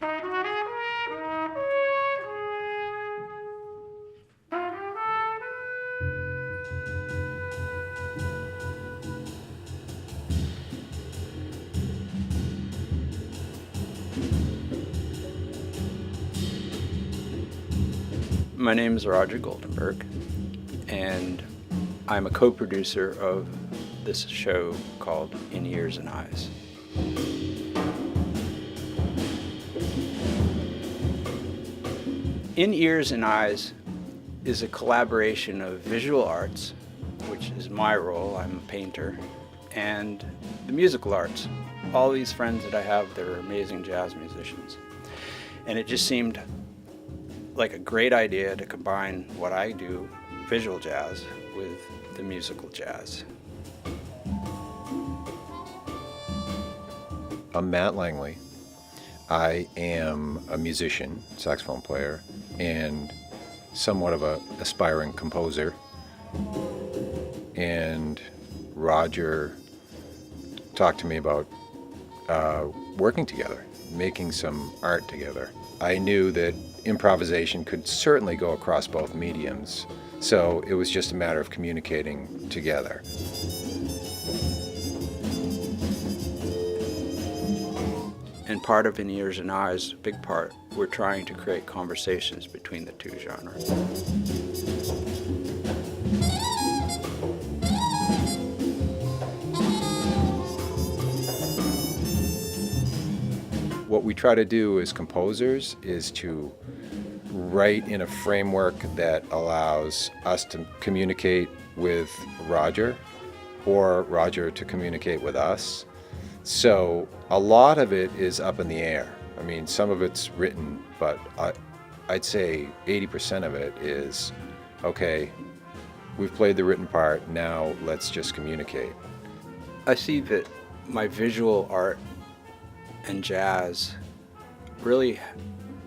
My name is Roger Goldenberg, and I'm a co-producer of this show called In Ears and Eyes. In Ears and Eyes is a collaboration of visual arts, which is my role, I'm a painter, and the musical arts. All these friends that I have, they're amazing jazz musicians. And it just seemed like a great idea to combine what I do, visual jazz, with the musical jazz. I'm Matt Langley. I am a musician, saxophone player, and somewhat of an aspiring composer. And Roger talked to me about working together, making some art together. I knew that improvisation could certainly go across both mediums, so it was just a matter of communicating together. And part of In Ears and Eyes, a big part, we're trying to create conversations between the two genres. What we try to do as composers is to write in a framework that allows us to communicate with Roger or Roger to communicate with us. So a lot of it is up in the air. I mean, some of it's written, but I'd say 80% of it is, okay, we've played the written part, now let's just communicate. I see that my visual art and jazz really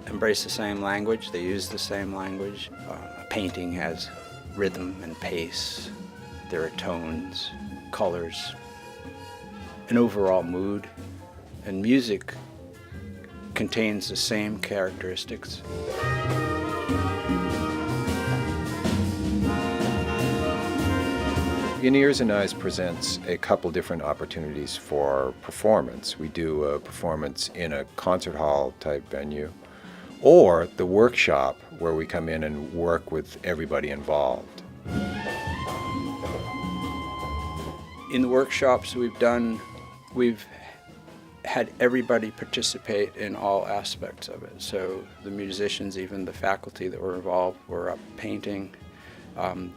embrace the same language. They use the same language. A painting has rhythm and pace. There are tones, colors, an overall mood. And music contains the same characteristics. In Ears and Eyes presents a couple different opportunities for performance. We do a performance in a concert hall type venue, or the workshop where we come in and work with everybody involved. In the workshops we've had everybody participate in all aspects of it. So the musicians, even the faculty that were involved, were up painting.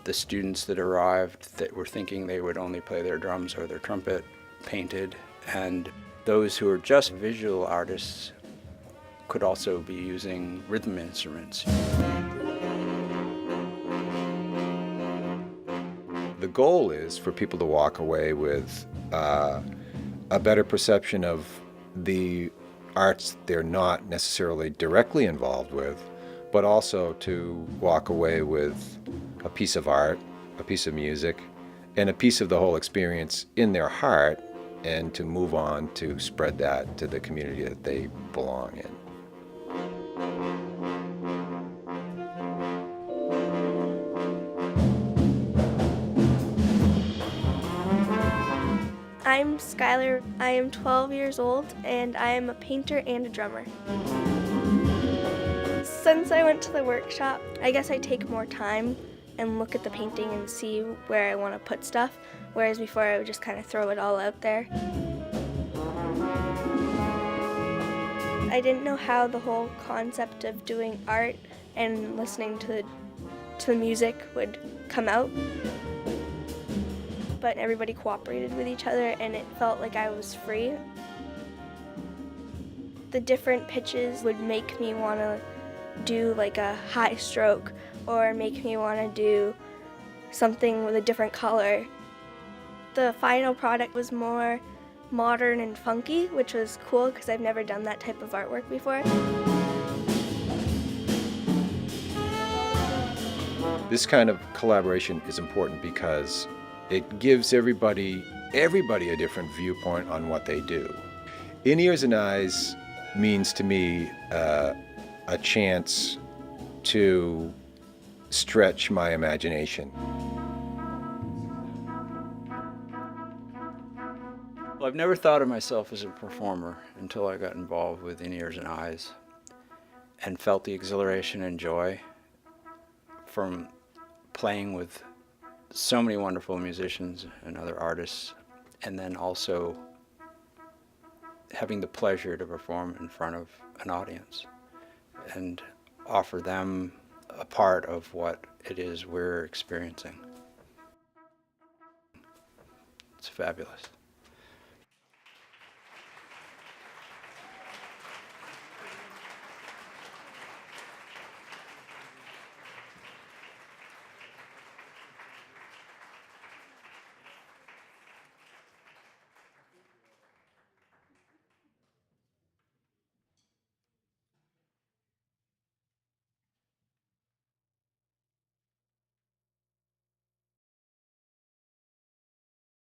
The students that arrived that were thinking they would only play their drums or their trumpet painted, and those who are just visual artists could also be using rhythm instruments. The goal is for people to walk away with a better perception of the arts they're not necessarily directly involved with, but also to walk away with a piece of art, a piece of music, and a piece of the whole experience in their heart, and to move on to spread that to the community that they belong in. I'm Skylar. I am 12 years old, and I am a painter and a drummer. Since I went to the workshop, I guess I take more time and look at the painting and see where I want to put stuff, whereas before I would just kind of throw it all out there. I didn't know how the whole concept of doing art and listening to the music would come out, but everybody cooperated with each other and it felt like I was free. The different pitches would make me want to do like a high stroke or make me want to do something with a different color. The final product was more modern and funky, which was cool because I've never done that type of artwork before. This kind of collaboration is important because it gives everybody a different viewpoint on what they do. In Ears and Eyes means to me a chance to stretch my imagination. Well, I've never thought of myself as a performer until I got involved with In Ears and Eyes and felt the exhilaration and joy from playing with so many wonderful musicians and other artists, and then also having the pleasure to perform in front of an audience and offer them a part of what it is we're experiencing. It's fabulous.